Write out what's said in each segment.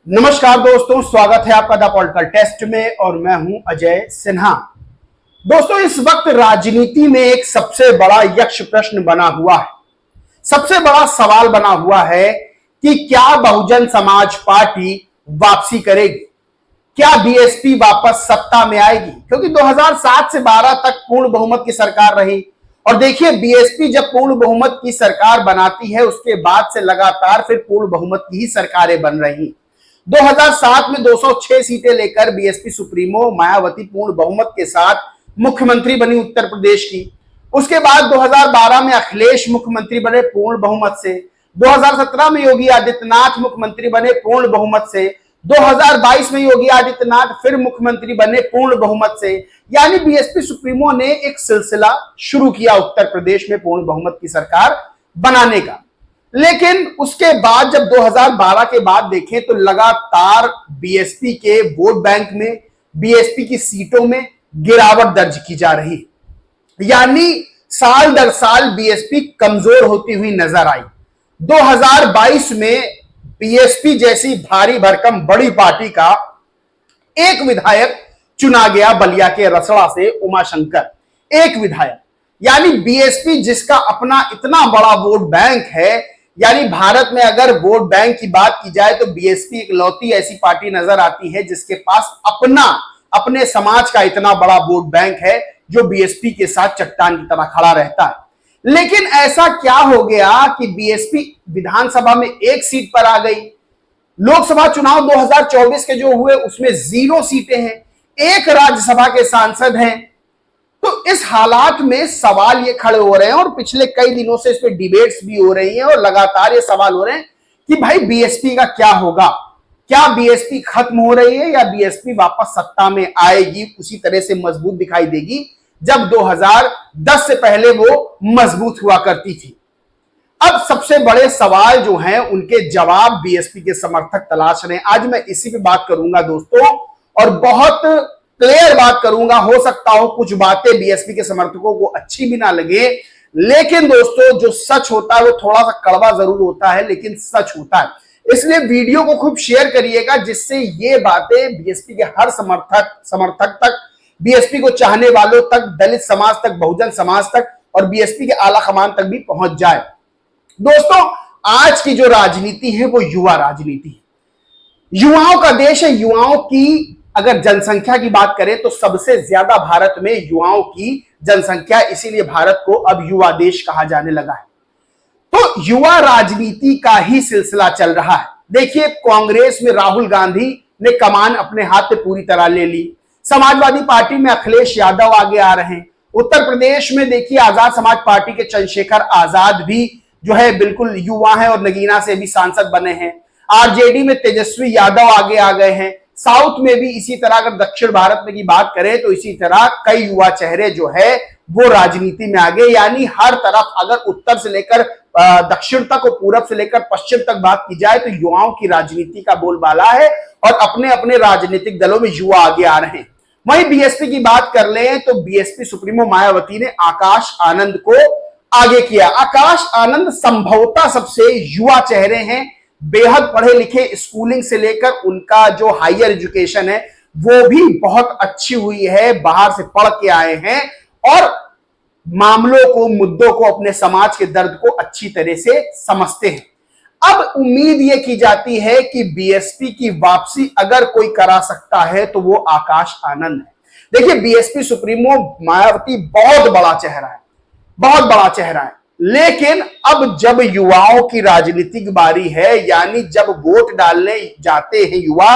नमस्कार दोस्तों, स्वागत है आपका द पॉलिटिकल टेस्ट में और मैं हूं अजय सिन्हा। दोस्तों, इस वक्त राजनीति में एक सबसे बड़ा यक्ष प्रश्न बना हुआ है। सबसे बड़ा सवाल बना हुआ है कि क्या बहुजन समाज पार्टी वापसी करेगी, क्या बीएसपी वापस सत्ता में आएगी, क्योंकि 2007 से 12 तक पूर्ण बहुमत की सरकार रही। और देखिए, बीएसपी जब पूर्ण बहुमत की सरकार बनाती है उसके बाद से लगातार फिर पूर्ण बहुमत की ही सरकारें बन रही। 2007 में 206 सीटें लेकर बीएसपी सुप्रीमो मायावती पूर्ण बहुमत के साथ मुख्यमंत्री बनी उत्तर प्रदेश की। उसके बाद 2012 में अखिलेश मुख्यमंत्री बने पूर्ण बहुमत से। 2017 में योगी आदित्यनाथ मुख्यमंत्री बने पूर्ण बहुमत से। 2022 में योगी आदित्यनाथ फिर मुख्यमंत्री बने पूर्ण बहुमत से। यानी बीएसपी सुप्रीमो ने एक सिलसिला शुरू किया उत्तर प्रदेश में पूर्ण बहुमत की सरकार बनाने का। लेकिन उसके बाद जब 2012 के बाद देखें तो लगातार बीएसपी के वोट बैंक में, बीएसपी की सीटों में गिरावट दर्ज की जा रही है। यानी साल दर साल बीएसपी कमजोर होती हुई नजर आई। 2022 में बीएसपी जैसी भारी भरकम बड़ी पार्टी का एक विधायक चुना गया बलिया के रसड़ा से, उमाशंकर, एक विधायक। यानी बीएसपी जिसका अपना इतना बड़ा वोट बैंक है, यानी भारत में अगर वोट बैंक की बात की जाए तो बीएसपी एक लौती ऐसी पार्टी नजर आती है जिसके पास अपने समाज का इतना बड़ा वोट बैंक है जो बीएसपी के साथ चट्टान की तरह खड़ा रहता है। लेकिन ऐसा क्या हो गया कि बीएसपी विधानसभा में एक सीट पर आ गई। लोकसभा चुनाव 2024 के जो हुए उसमें 0 सीटें हैं, एक राज्यसभा के सांसद हैं। तो इस हालात में सवाल ये खड़े हो रहे हैं और पिछले कई दिनों से इस पे डिबेट्स भी हो रही हैं और लगातार ये सवाल हो रहे हैं कि भाई बीएसपी का क्या होगा, क्या बीएसपी खत्म हो रही है या बीएसपी वापस सत्ता में आएगी, उसी तरह से मजबूत दिखाई देगी जब 2010 से पहले वो मजबूत हुआ करती थी। अब सबसे बड़े सवाल जो हैं उनके जवाब बीएसपी के समर्थक तलाश रहे हैं। आज मैं इसी पे बात करूंगा दोस्तों, और बहुत क्लियर बात करूंगा। हो सकता हो कुछ बातें बीएसपी के समर्थकों को अच्छी भी ना लगे, लेकिन दोस्तों जो सच होता है वो थोड़ा सा कड़वा जरूर होता है, लेकिन सच होता है। इसलिए वीडियो को खूब शेयर करिएगा जिससे ये बातें बीएसपी के हर समर्थक तक, बीएसपी को चाहने वालों तक, दलित समाज तक, बहुजन समाज तक और बीएसपी के आला कमान तक भी पहुंच जाए। दोस्तों, आज की जो राजनीति है वो युवा राजनीति है। युवाओं का देश है। युवाओं की अगर जनसंख्या की बात करें तो सबसे ज्यादा भारत में युवाओं की जनसंख्या, इसीलिए भारत को अब युवा देश कहा जाने लगा है। तो युवा राजनीति का ही सिलसिला चल रहा है। देखिए, कांग्रेस में राहुल गांधी ने कमान अपने हाथ में पूरी तरह ले ली। समाजवादी पार्टी में अखिलेश यादव आगे आ रहे हैं। उत्तर प्रदेश में देखिए, आजाद समाज पार्टी के चंद्रशेखर आजाद भी जो है बिल्कुल युवा है और नगीना से भी सांसद बने हैं। आरजेडी में तेजस्वी यादव आगे आ गए हैं। साउथ में भी इसी तरह, अगर दक्षिण भारत में की बात करें तो इसी तरह कई युवा चेहरे जो है वो राजनीति में आ गए। यानी हर तरफ, अगर उत्तर से लेकर दक्षिण तक और पूरब से लेकर पश्चिम तक बात की जाए तो युवाओं की राजनीति का बोलबाला है और अपने अपने राजनीतिक दलों में युवा आगे आ रहे हैं। वहीं बीएसपी की बात कर लें तो बीएसपी सुप्रीमो मायावती ने आकाश आनंद को आगे किया। आकाश आनंद संभवतः सबसे युवा चेहरे हैं, बेहद पढ़े लिखे, स्कूलिंग से लेकर उनका जो हायर एजुकेशन है वो भी बहुत अच्छी हुई है, बाहर से पढ़ के आए हैं और मामलों को, मुद्दों को, अपने समाज के दर्द को अच्छी तरह से समझते हैं। अब उम्मीद यह की जाती है कि बीएसपी की वापसी अगर कोई करा सकता है तो वो आकाश आनंद है। देखिए, बीएसपी सुप्रीमो मायावती बहुत बड़ा चेहरा है, बहुत बड़ा चेहरा है, लेकिन अब जब युवाओं की राजनीतिक बारी है, यानी जब वोट डालने जाते हैं युवा,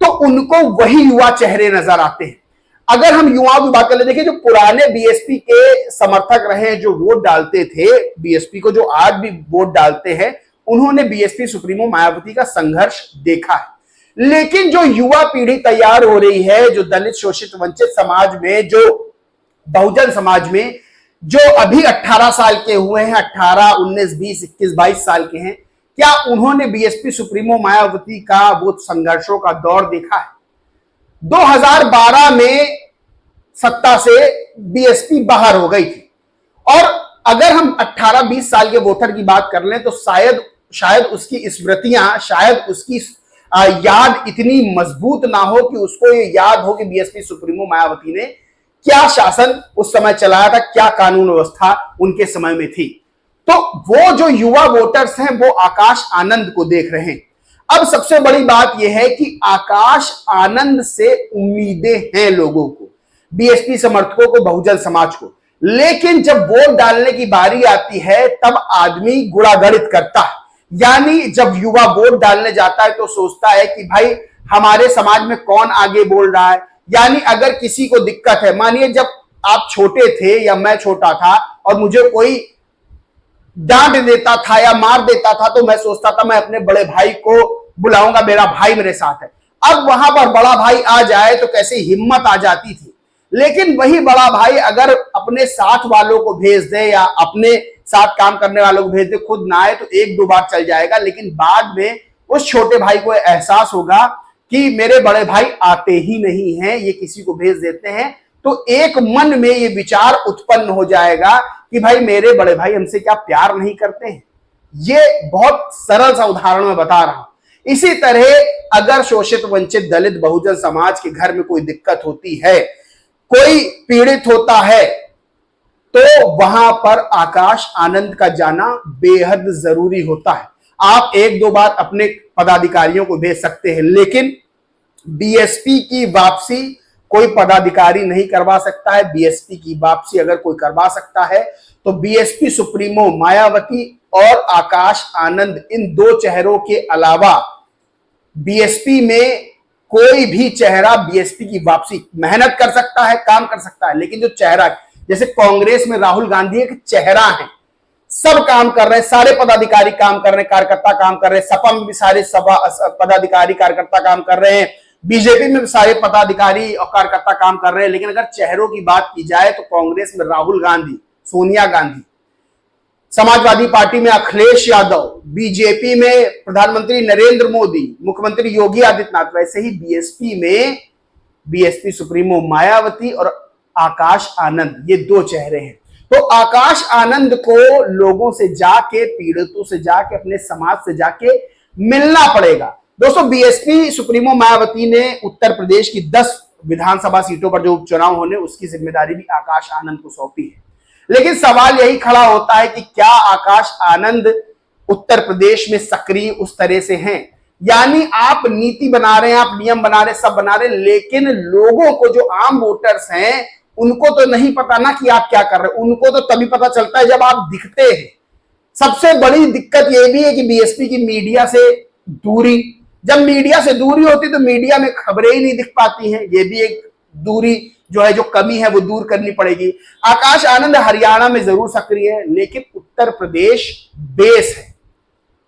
तो उनको वही युवा चेहरे नजर आते हैं। अगर हम युवाओं की बात कर ले, देखिए जो पुराने बीएसपी के समर्थक रहे, जो वोट डालते थे बीएसपी को, जो आज भी वोट डालते हैं, उन्होंने बीएसपी सुप्रीमो मायावती का संघर्ष देखा है। लेकिन जो युवा पीढ़ी तैयार हो रही है, जो दलित, शोषित, वंचित समाज में, जो बहुजन समाज में, जो अभी 18 साल के हुए हैं, 18, 19, 20, 21, 22 साल के हैं, क्या उन्होंने बीएसपी सुप्रीमो मायावती का वो संघर्षों का दौर देखा है? 2012 में सत्ता से बीएसपी बाहर हो गई थी और अगर हम 18-20 साल के वोटर की बात कर लें तो शायद उसकी स्मृतियां, शायद उसकी याद इतनी मजबूत ना हो कि उसको ये याद हो कि बीएसपी सुप्रीमो मायावती ने क्या शासन उस समय चलाया था, क्या कानून व्यवस्था उनके समय में थी। तो वो जो युवा वोटर्स हैं वो आकाश आनंद को देख रहे हैं। अब सबसे बड़ी बात यह है कि आकाश आनंद से उम्मीदें हैं लोगों को, बीएसपी समर्थकों को, बहुजन समाज को। लेकिन जब वोट डालने की बारी आती है तब आदमी गुणागणित करता है। यानी जब युवा वोट डालने जाता है तो सोचता है कि भाई हमारे समाज में कौन आगे बोल रहा है। यानी अगर किसी को दिक्कत है, मानिए जब आप छोटे थे या मैं छोटा था और मुझे कोई डांट देता था या मार देता था तो मैं सोचता था मैं अपने बड़े भाई को बुलाऊंगा, मेरा भाई मेरे साथ है। अब वहां पर बड़ा भाई आ जाए तो कैसी हिम्मत आ जाती थी। लेकिन वही बड़ा भाई अगर अपने साथ वालों को भेज दे या अपने साथ काम करने वालों को भेज दे, खुद ना आए तो एक दो बार चल जाएगा, लेकिन बाद में उस छोटे भाई को एहसास होगा कि मेरे बड़े भाई आते ही नहीं हैं, ये किसी को भेज देते हैं। तो एक मन में ये विचार उत्पन्न हो जाएगा कि भाई मेरे बड़े भाई हमसे क्या प्यार नहीं करते हैं। ये बहुत सरल सा उदाहरण मैं बता रहा हूं। इसी तरह अगर शोषित, वंचित, दलित, बहुजन समाज के घर में कोई दिक्कत होती है, कोई पीड़ित होता है, तो वहां पर आकाश आनंद का जाना बेहद जरूरी होता है। आप एक दो बार अपने पदाधिकारियों को भेज सकते हैं, लेकिन बीएसपी की वापसी कोई पदाधिकारी नहीं करवा सकता है। बीएसपी की वापसी अगर कोई करवा सकता है तो बीएसपी सुप्रीमो मायावती और आकाश आनंद, इन दो चेहरों के अलावा बीएसपी में कोई भी चेहरा बीएसपी की वापसी मेहनत कर सकता है, काम कर सकता है। लेकिन जो चेहरा, जैसे कांग्रेस में राहुल गांधी एक चेहरा है, सब काम कर रहे हैं, सारे पदाधिकारी काम कर रहे हैं, कार्यकर्ता काम कर रहे हैं, सपा में भी सारे सभा पदाधिकारी कार्यकर्ता काम कर रहे हैं, बीजेपी में भी सारे पदाधिकारी और कार्यकर्ता काम कर रहे हैं। लेकिन अगर चेहरों की बात की जाए तो कांग्रेस में राहुल गांधी, सोनिया गांधी, समाजवादी पार्टी में अखिलेश यादव, बीजेपी में प्रधानमंत्री नरेंद्र मोदी, मुख्यमंत्री योगी आदित्यनाथ, वैसे ही बीएसपी में बीएसपी सुप्रीमो मायावती और आकाश आनंद, ये दो चेहरे हैं। तो आकाश आनंद को लोगों से जाके, पीड़ितों से जाके, अपने समाज से जाके मिलना पड़ेगा। दोस्तों, बीएसपी सुप्रीमो मायावती ने उत्तर प्रदेश की 10 विधानसभा सीटों पर जो उपचुनाव होने, उसकी जिम्मेदारी भी आकाश आनंद को सौंपी है। लेकिन सवाल यही खड़ा होता है कि क्या आकाश आनंद उत्तर प्रदेश में सक्रिय उस तरह से हैं? यानी आप नीति बना रहे हैं, आप नियम बना रहे हैं, सब बना रहे हैं, लेकिन लोगों को, जो आम वोटर्स हैं, उनको तो नहीं पता ना कि आप क्या कर रहे हैं। उनको तो तभी पता चलता है जब आप दिखते हैं। सबसे बड़ी दिक्कत यह भी है कि बीएसपी की मीडिया से दूरी, जब मीडिया से दूरी होती तो मीडिया में खबरें ही नहीं दिख पाती हैं। ये भी एक दूरी जो है, जो कमी है, वो दूर करनी पड़ेगी। आकाश आनंद हरियाणा में जरूर सक्रिय है, लेकिन उत्तर प्रदेश बेस है।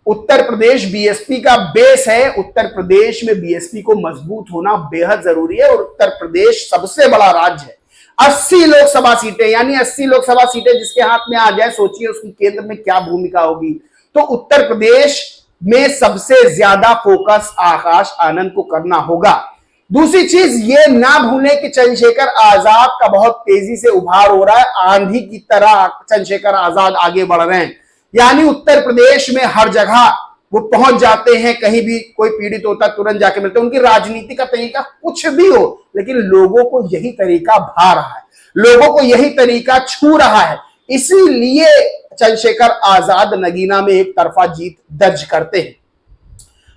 उत्तर प्रदेश बीएसपी का बेस है। उत्तर प्रदेश में बीएसपी को मजबूत होना बेहद जरूरी है। और उत्तर प्रदेश सबसे बड़ा राज्य है, 80 लोकसभा सीटें, यानी 80 लोकसभा सीटें जिसके हाथ में आ जाए, सोचिए उसकी केंद्र में क्या भूमिका होगी। तो उत्तर प्रदेश में सबसे ज्यादा फोकस आकाश आनंद को करना होगा। दूसरी चीज ये ना भूलें कि चंद्रशेखर आजाद का बहुत तेजी से उभार हो रहा है। आंधी की तरह चंद्रशेखर आजाद आगे बढ़ रहे हैं। यानी उत्तर प्रदेश में हर जगह वो पहुंच जाते हैं, कहीं भी कोई पीड़ित होता तुरंत जाके मिलते हैं। उनकी राजनीति का तरीका कुछ भी हो, लेकिन लोगों को यही तरीका भा रहा है, लोगों को यही तरीका छू रहा है। इसीलिए चंद्रशेखर आजाद नगीना में एक तरफा जीत दर्ज करते हैं।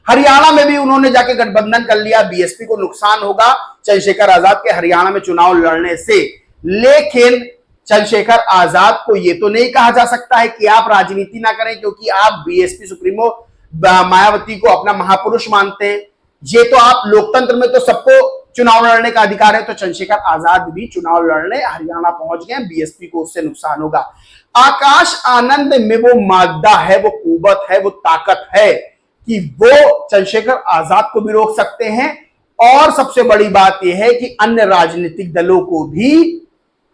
हरियाणा में भी उन्होंने जाके गठबंधन कर लिया। बीएसपी को नुकसान होगा चंद्रशेखर आजाद के हरियाणा में चुनाव लड़ने से। लेकिन चंद्रशेखर आजाद को यह तो नहीं कहा जा सकता है कि आप राजनीति ना करें, क्योंकि आप बीएसपी सुप्रीमो मायावती को अपना महापुरुष मानते हैं। ये तो आप, लोकतंत्र में तो सबको चुनाव लड़ने का अधिकार है। तो चंद्रशेखर आजाद भी चुनाव लड़ने हरियाणा पहुंच गए। बीएसपी को उससे नुकसान होगा। आकाश आनंद में वो मादा है, वो कुवत है, वो ताकत है कि वो चंद्रशेखर आजाद को भी रोक सकते हैं। और सबसे बड़ी बात यह है कि अन्य राजनीतिक दलों को भी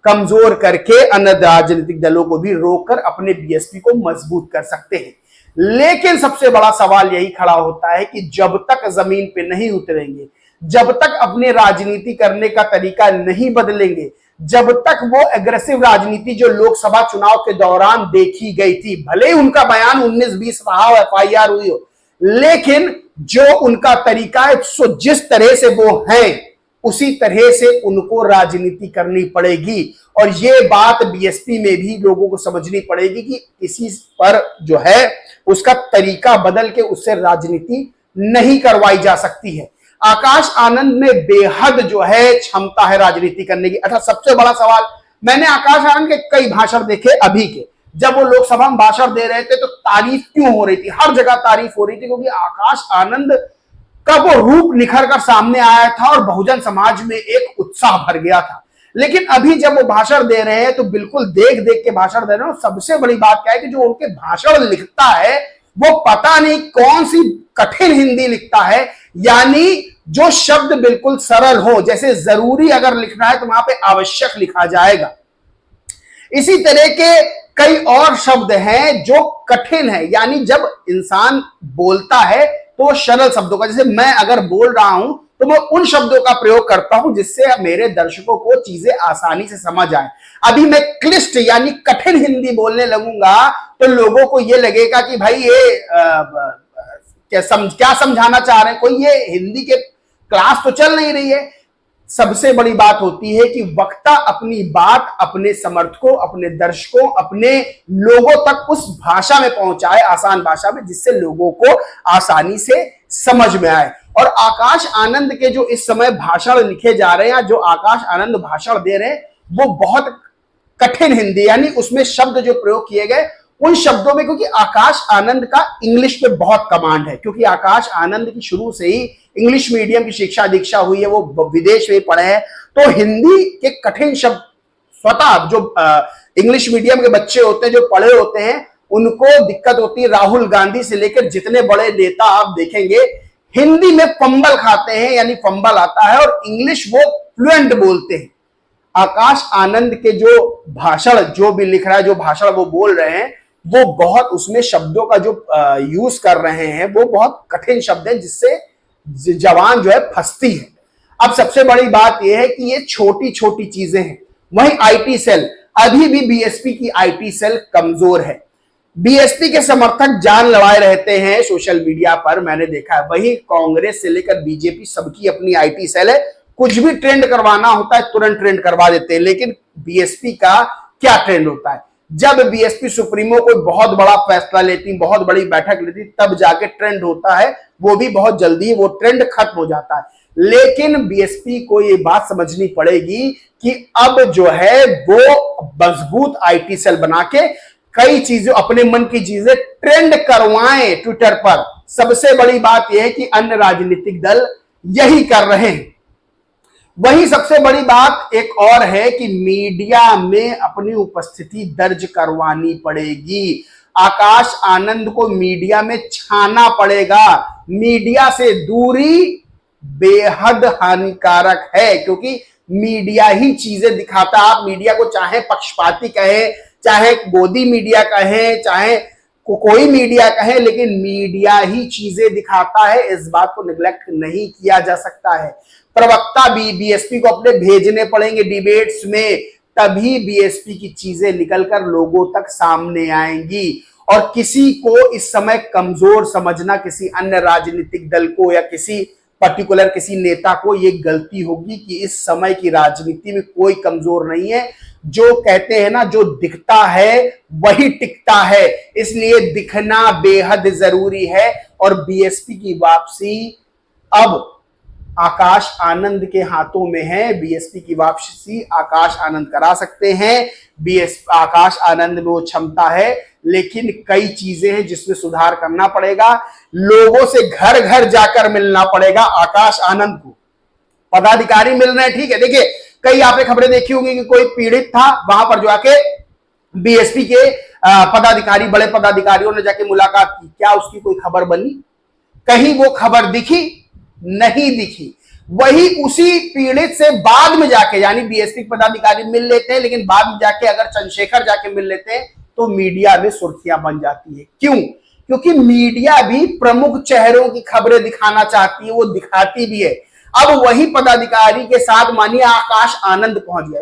कमजोर करके, अन्य राजनीतिक दलों को भी रोककर अपने बीएसपी को मजबूत कर सकते हैं। लेकिन सबसे बड़ा सवाल यही खड़ा होता है कि जब तक जमीन पे नहीं उतरेंगे, जब तक अपने राजनीति करने का तरीका नहीं बदलेंगे, जब तक वो एग्रेसिव राजनीति जो लोकसभा चुनाव के दौरान देखी गई थी, भले ही उनका बयान 19-20 रहा हो, एफआईआर हुई हो, लेकिन जो उनका तरीका है, सो जिस तरह से वो हैं उसी तरह से उनको राजनीति करनी पड़ेगी। और ये बात बीएसपी में भी लोगों को समझनी पड़ेगी कि किसी पर जो है उसका तरीका बदल के उससे राजनीति नहीं करवाई जा सकती है। आकाश आनंद में बेहद जो है क्षमता है राजनीति करने की। अच्छा, सबसे बड़ा सवाल, मैंने आकाश आनंद के कई भाषण देखे अभी के, जब वो लोकसभा में भाषण दे रहे थे तो तारीफ क्यों हो रही थी, हर जगह तारीफ हो रही थी, क्योंकि आकाश आनंद का वो रूप निखर कर सामने आया था और बहुजन समाज में एक उत्साह भर गया था। लेकिन अभी जब वो भाषण दे रहे हैं तो बिल्कुल देख देख के भाषण दे रहे हैं। सबसे बड़ी बात क्या है कि जो उनके भाषण लिखता है वो पता नहीं कौन सी कठिन हिंदी लिखता है, यानी जो शब्द बिल्कुल सरल हो, जैसे जरूरी अगर लिखना है तो वहां पे आवश्यक लिखा जाएगा। इसी तरह के कई और शब्द हैं जो कठिन है, यानी जब इंसान बोलता है तो सरल शब्दों का, जैसे मैं अगर बोल रहा हूं तो मैं उन शब्दों का प्रयोग करता हूं जिससे मेरे दर्शकों को चीजें आसानी से समझ आए। अभी मैं क्लिष्ट यानी कठिन हिंदी बोलने लगूंगा तो लोगों को यह लगेगा कि भाई ये क्या समझाना चाह रहे हैं, कोई ये हिंदी के क्लास तो चल नहीं रही है। सबसे बड़ी बात होती है कि वक्ता अपनी बात अपने समर्थकों, अपने दर्शकों, अपने लोगों तक उस भाषा में पहुंचाए, आसान भाषा में, जिससे लोगों को आसानी से समझ में आए। और आकाश आनंद के जो इस समय भाषण लिखे जा रहे हैं, जो आकाश आनंद भाषण दे रहे हैं, वो बहुत कठिन हिंदी, यानी उसमें शब्द जो प्रयोग किए गए उन शब्दों में, क्योंकि आकाश आनंद का इंग्लिश पे बहुत कमांड है, क्योंकि आकाश आनंद की शुरू से ही इंग्लिश मीडियम की शिक्षा दीक्षा हुई है, वो विदेश में पढ़े हैं, तो हिंदी के कठिन शब्द स्वतः जो इंग्लिश मीडियम के बच्चे होते हैं, जो पढ़े होते हैं, उनको दिक्कत होती है। राहुल गांधी से लेकर जितने बड़े नेता आप देखेंगे हिंदी में फंबल खाते हैं, यानी फंबल आता है, और इंग्लिश वो फ्लुएंट बोलते हैं। आकाश आनंद के जो भाषण जो भी लिख रहा है, जो भाषण वो बोल रहे हैं, वो बहुत उसमें शब्दों का जो यूज कर रहे हैं वो बहुत कठिन शब्द है, जिससे जवान जो है फंसती है। अब सबसे बड़ी बात यह है कि ये छोटी छोटी चीजें हैं। वहीं आईटी सेल, अभी भी बीएसपी की आईटी सेल कमजोर है। बीएसपी के समर्थक जान लड़ाए रहते हैं सोशल मीडिया पर, मैंने देखा है। वहीं कांग्रेस से लेकर बीजेपी सबकी अपनी आईटी सेल है, कुछ भी ट्रेंड करवाना होता है तुरंत ट्रेंड करवा देते हैं। लेकिन बीएसपी का क्या ट्रेंड होता है, जब बीएसपी सुप्रीमो कोई बहुत बड़ा फैसला लेती, बहुत बड़ी बैठक लेती, तब जाके ट्रेंड होता है, वो भी बहुत जल्दी वो ट्रेंड खत्म हो जाता है। लेकिन बीएसपी को ये बात समझनी पड़ेगी कि अब जो है वो मजबूत आईटी सेल बना के कई चीजें, अपने मन की चीजें ट्रेंड करवाएं ट्विटर पर। सबसे बड़ी बात यह है कि अन्य राजनीतिक दल यही कर रहे हैं। वही सबसे बड़ी बात एक और है कि मीडिया में अपनी उपस्थिति दर्ज करवानी पड़ेगी। आकाश आनंद को मीडिया में छाना पड़ेगा। मीडिया से दूरी बेहद हानिकारक है, क्योंकि मीडिया ही चीजें दिखाता है। आप मीडिया को चाहे पक्षपाती कहे, चाहे गोदी मीडिया कहे, चाहे कोई मीडिया कहे, लेकिन मीडिया ही चीजें दिखाता है। इस बात को निगलेक्ट नहीं किया जा सकता है। प्रवक्ता भी बीएसपी को अपने भेजने पड़ेंगे डिबेट्स में, तभी बीएसपी की चीजें निकलकर लोगों तक सामने आएंगी। और किसी को इस समय कमजोर समझना, किसी अन्य राजनीतिक दल को या किसी पर्टिकुलर किसी नेता को, यह गलती होगी कि इस समय की राजनीति में कोई कमजोर नहीं है। जो कहते हैं ना, जो दिखता है वही टिकता है, इसलिए दिखना बेहद जरूरी है। और बीएसपी की वापसी अब आकाश आनंद के हाथों में है। बीएसपी की वापसी आकाश आनंद करा सकते हैं। आकाश आनंद में वो क्षमता है, लेकिन कई चीजें हैं जिसमें सुधार करना पड़ेगा। लोगों से घर घर जाकर मिलना पड़ेगा आकाश आनंद को। पदाधिकारी मिल रहे हैं, ठीक है, देखिए कई आपने खबरें देखी होंगी कि कोई पीड़ित था, वहां पर जाके बीएसपी के पदाधिकारी, बड़े पदाधिकारियों ने जाके मुलाकात की। क्या उसकी कोई खबर बनी? कहीं वो खबर दिखी? नहीं दिखी। वही उसी पीड़ित से बाद में जाके, यानी बीएसपी पदाधिकारी मिल लेते हैं, लेकिन बाद में जाके अगर चंद्रशेखर जाके मिल लेते हैं तो मीडिया में सुर्खियां बन जाती है। क्यों? क्योंकि मीडिया भी प्रमुख चेहरों की खबरें दिखाना चाहती है, वो दिखाती भी है। अब वही पदाधिकारी के साथ मानिए आकाश आनंद पहुंच गया।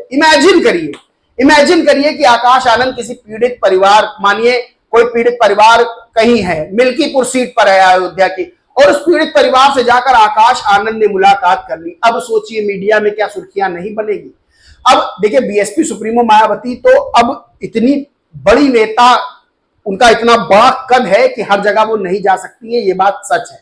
इमेजिन करिए कि आकाश आनंद किसी पीड़ित परिवार, मानिए कोई पीड़ित परिवार कहीं है, मिल्कीपुर सीट पर है अयोध्या की, और उस पीड़ित परिवार से जाकर आकाश आनंद ने मुलाकात कर ली। अब सोचिए मीडिया में क्या सुर्खियां नहीं बनेगी। अब देखिए बीएसपी सुप्रीमो मायावती तो अब इतनी बड़ी नेता, उनका इतना बड़ा कद है कि हर जगह वो नहीं जा सकती है, ये बात सच है।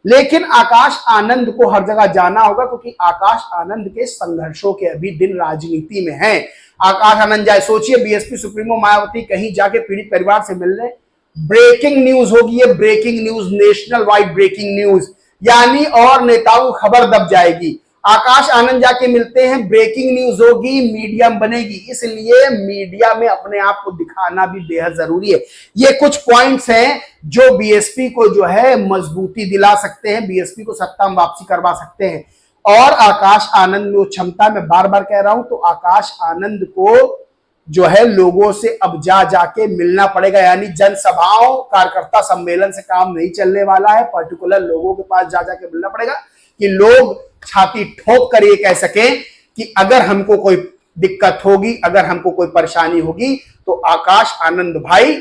लेकिन आकाश आनंद को हर जगह जाना होगा, क्योंकि आकाश आनंद के संघर्षों के अभी दिन राजनीति में हैं। आकाश आनंद जाए, सोचिए बीएसपी सुप्रीमो मायावती कहीं जाके पीड़ित परिवार से मिलने, ब्रेकिंग न्यूज होगी, ये breaking news, national wide breaking news, यानी और नेताओं खबर दब जाएगी। आकाश आनंद जाके मिलते हैं, ब्रेकिंग न्यूज होगी, मीडियम बनेगी। इसलिए मीडिया में अपने आप को दिखाना भी बेहद जरूरी है। ये कुछ पॉइंट्स हैं जो बीएसपी को जो है मजबूती दिला सकते हैं, बीएसपी को सत्ता में वापसी करवा सकते हैं। और आकाश आनंद में वो क्षमता, मैं बार बार कह रहा हूं, तो आकाश आनंद को जो है लोगों से अब जाके मिलना पड़ेगा। यानी जनसभाओं, कार्यकर्ता सम्मेलन से काम नहीं चलने वाला है, पर्टिकुलर लोगों के पास जाके मिलना पड़ेगा कि लोग छाती ठोक कर ये कह सकें कि अगर हमको कोई दिक्कत होगी, अगर हमको कोई परेशानी होगी, तो आकाश आनंद भाई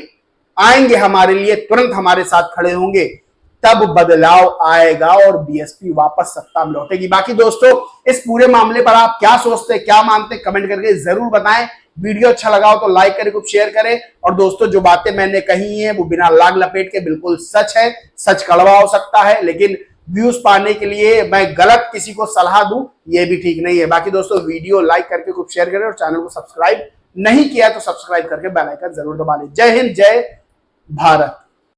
आएंगे हमारे लिए, तुरंत हमारे साथ खड़े होंगे, तब बदलाव आएगा और बीएसपी वापस सत्ता में लौटेगी। बाकी दोस्तों, इस पूरे मामले पर आप क्या सोचते हैं, क्या मानते हैं, कमेंट करके जरूर बताएं। वीडियो अच्छा लगा हो तो लाइक करें, खूब शेयर करें। और दोस्तों, जो बातें मैंने कही हैं वो बिना लाग लपेट के बिल्कुल सच है। सच कड़वा हो सकता है, लेकिन व्यूज पाने के लिए मैं गलत किसी को सलाह दूं, ये भी ठीक नहीं है। बाकी दोस्तों, वीडियो लाइक करके खूब शेयर करें और चैनल को सब्सक्राइब नहीं किया तो सब्सक्राइब करके बेल आइकन जरूर दबा लें। जय हिंद, जय भारत।